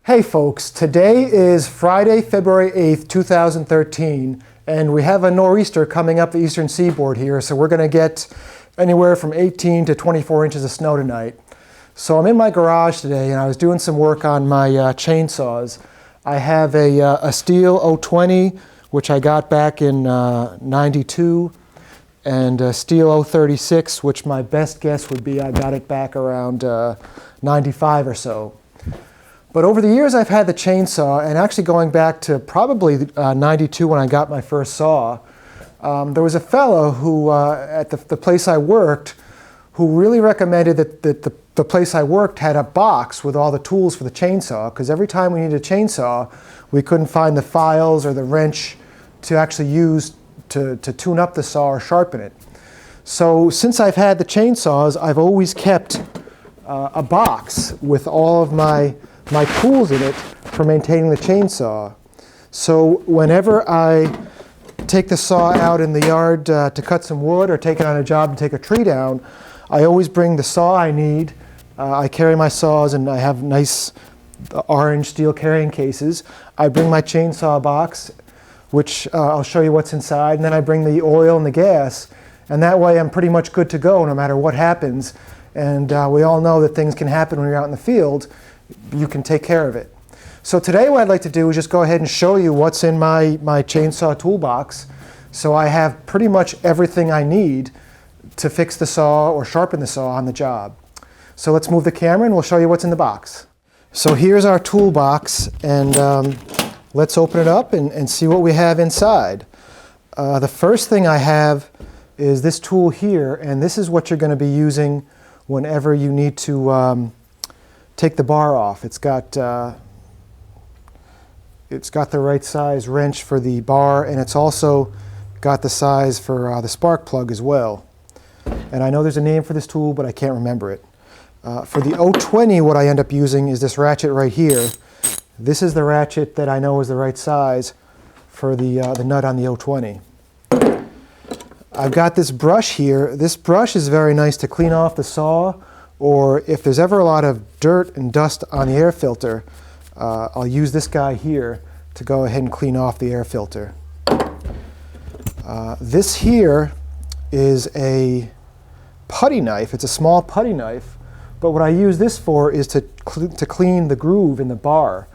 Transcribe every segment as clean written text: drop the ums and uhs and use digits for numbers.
Hey folks, today is Friday, February 8th, 2013, and we have a nor'easter coming up the eastern seaboard here, so we're going to get anywhere from 18 to 24 inches of snow tonight. So I'm in my garage today and I was doing some work on my chainsaws. I have a Stihl 020, which I got back in 92, and a Stihl 036, which my best guess would be I got it back around 95 or so. But over the years I've had the chainsaw, and actually going back to probably 92 when I got my first saw, there was a fellow who, at the place I worked, who really recommended that the place I worked had a box with all the tools for the chainsaw, because every time we needed a chainsaw, we couldn't find the files or the wrench to actually use to tune up the saw or sharpen it. So since I've had the chainsaws, I've always kept a box with all of my tools in it for maintaining the chainsaw. So whenever I take the saw out in the yard to cut some wood or take it on a job and take a tree down, I always bring the saw I need. I carry my saws and I have nice orange steel carrying cases. I bring my chainsaw box, which I'll show you what's inside, and then I bring the oil and the gas, and that way I'm pretty much good to go no matter what happens. And we all know that things can happen when you're out in the field. You can take care of it. So today what I'd like to do is just go ahead and show you what's in my chainsaw toolbox. So I have pretty much everything I need to fix the saw or sharpen the saw on the job. So let's move the camera and we'll show you what's in the box. So here's our toolbox, and let's open it up and see what we have inside. The first thing I have is this tool here, and this is what you're going to be using whenever you need to take the bar off. It's got the right size wrench for the bar, and it's also got the size for the spark plug as well. And I know there's a name for this tool, but I can't remember it. For the 020, what I end up using is this ratchet right here. This is the ratchet that I know is the right size for the nut on the 020. I've got this brush here. This brush is very nice to clean off the saw, or if there's ever a lot of dirt and dust on the air filter, I'll use this guy here to go ahead and clean off the air filter. This here is a putty knife. It's a small putty knife, but what I use this for is to clean the groove in the bar.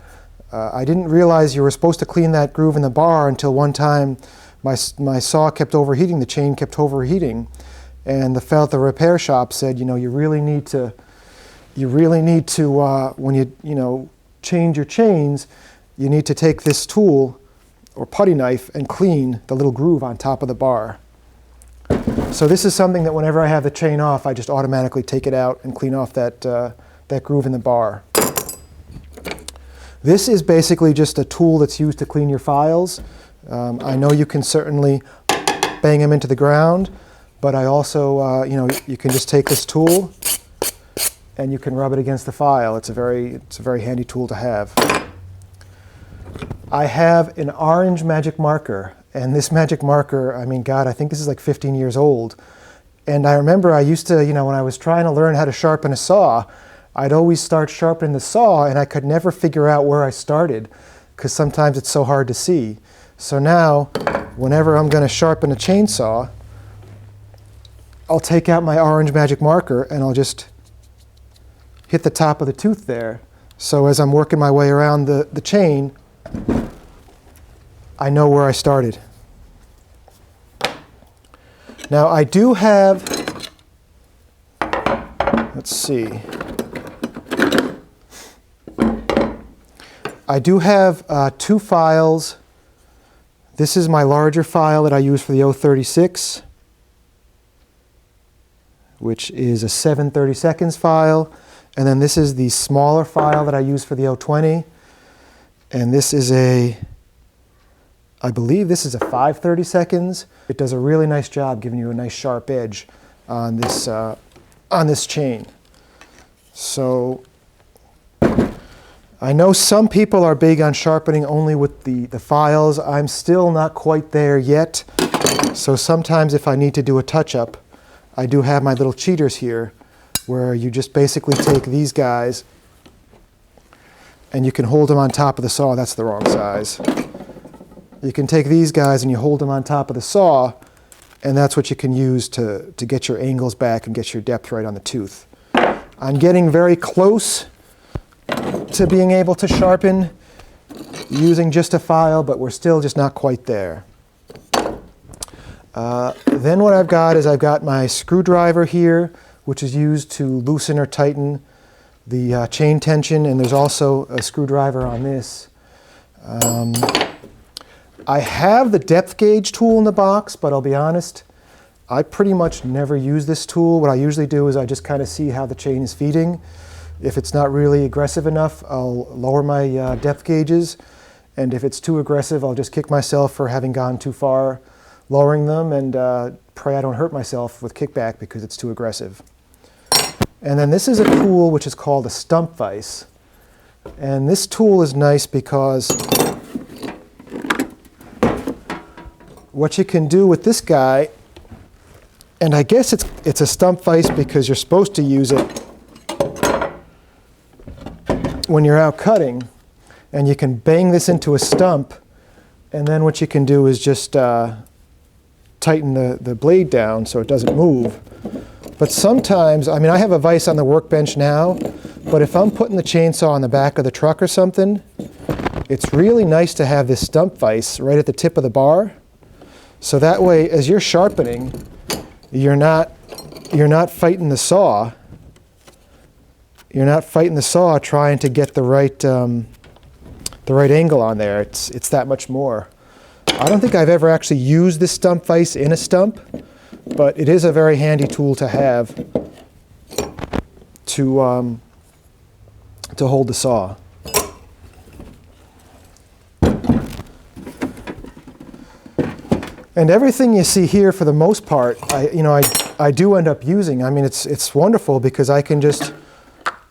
I didn't realize you were supposed to clean that groove in the bar until one time my saw kept overheating, the chain kept overheating. And the fellow at the repair shop said, you know, you really need to when you change your chains, you need to take this tool or putty knife and clean the little groove on top of the bar. So this is something that whenever I have the chain off, I just automatically take it out and clean off that groove in the bar. This is basically just a tool that's used to clean your files. I know you can certainly bang them into the ground, but I also, you can just take this tool and you can rub it against the file. It's a very handy tool to have. I have an orange magic marker, and this magic marker, I mean, God, I think this is like 15 years old. And I remember I used to, when I was trying to learn how to sharpen a saw, I'd always start sharpening the saw, and I could never figure out where I started, because sometimes it's so hard to see. So now, whenever I'm going to sharpen a chainsaw, I'll take out my orange magic marker and I'll just hit the top of the tooth there. So as I'm working my way around the chain, I know where I started. Now I do have, let's see, I do have two files. This is my larger file that I use for the 036. Which is a 7/32 file, and then this is the smaller file that I use for the 020, and this is I believe this is a 5/32. It does a really nice job giving you a nice sharp edge on this chain. So I know some people are big on sharpening only with the files. I'm still not quite there yet, so sometimes if I need to do a touch-up, I do have my little cheaters here where you just basically take these guys and you can hold them on top of the saw. That's the wrong size. You can take these guys and you hold them on top of the saw, and that's what you can use to get your angles back and get your depth right on the tooth. I'm getting very close to being able to sharpen using just a file, but we're still just not quite there. Then what I've got is I've got my screwdriver here, which is used to loosen or tighten the chain tension, and there's also a screwdriver on this. I have the depth gauge tool in the box, but I'll be honest, I pretty much never use this tool. What I usually do is I just kind of see how the chain is feeding. If it's not really aggressive enough, I'll lower my depth gauges, and if it's too aggressive, I'll just kick myself for having gone too far lowering them, and pray I don't hurt myself with kickback because it's too aggressive. And then this is a tool which is called a Stump Vise. And this tool is nice because what you can do with this guy, and I guess it's a Stump Vise because you're supposed to use it when you're out cutting, and you can bang this into a stump, and then what you can do is just tighten the blade down so it doesn't move. But sometimes, I mean, I have a vise on the workbench now, but if I'm putting the chainsaw on the back of the truck or something, it's really nice to have this Stump Vise right at the tip of the bar. So that way, as you're sharpening, you're not fighting the saw. You're not fighting the saw trying to get the right angle on there. It's that much more. I don't think I've ever actually used this Stump Vise in a stump, but it is a very handy tool to have to hold the saw. And everything you see here, for the most part, I do end up using. I mean, it's wonderful because I can just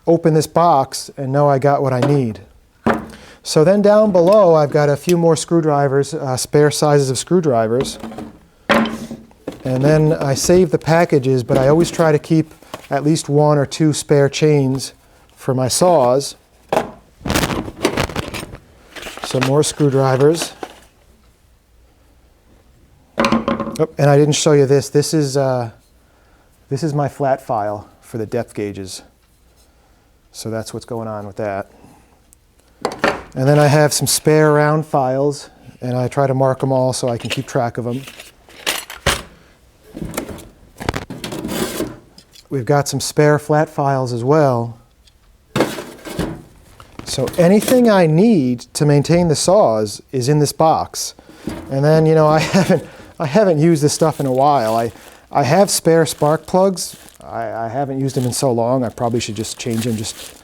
open this box and know I got what I need. So then down below, I've got a few more screwdrivers, spare sizes of screwdrivers. And then I save the packages, but I always try to keep at least one or two spare chains for my saws. Some more screwdrivers. Oh, and I didn't show you this. This is my flat file for the depth gauges. So that's what's going on with that. And then I have some spare round files, and I try to mark them all so I can keep track of them. We've got some spare flat files as well. So anything I need to maintain the saws is in this box. And then, I haven't used this stuff in a while. I have spare spark plugs. I haven't used them in so long. I probably should just change them just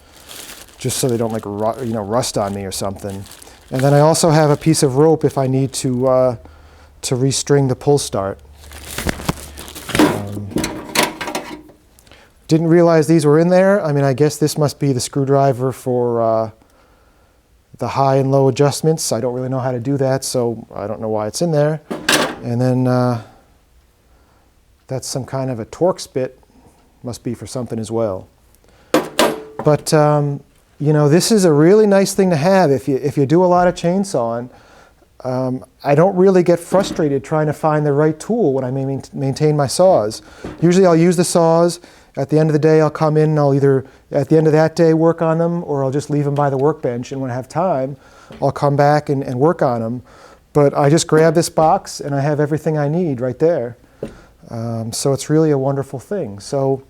so they don't rust on me or something. And then I also have a piece of rope if I need to restring the pull start. Didn't realize these were in there. I mean, I guess this must be the screwdriver for the high and low adjustments. I don't really know how to do that, so I don't know why it's in there. And then that's some kind of a Torx bit. Must be for something as well. But this is a really nice thing to have if you do a lot of chainsawing. I don't really get frustrated trying to find the right tool when I maintain my saws. Usually I'll use the saws. At the end of the day, I'll come in and I'll either, at the end of that day, work on them, or I'll just leave them by the workbench, and when I have time, I'll come back and work on them. But I just grab this box and I have everything I need right there. So it's really a wonderful thing. So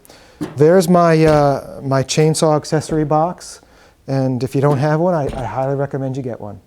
there's my chainsaw accessory box, and if you don't have one, I highly recommend you get one.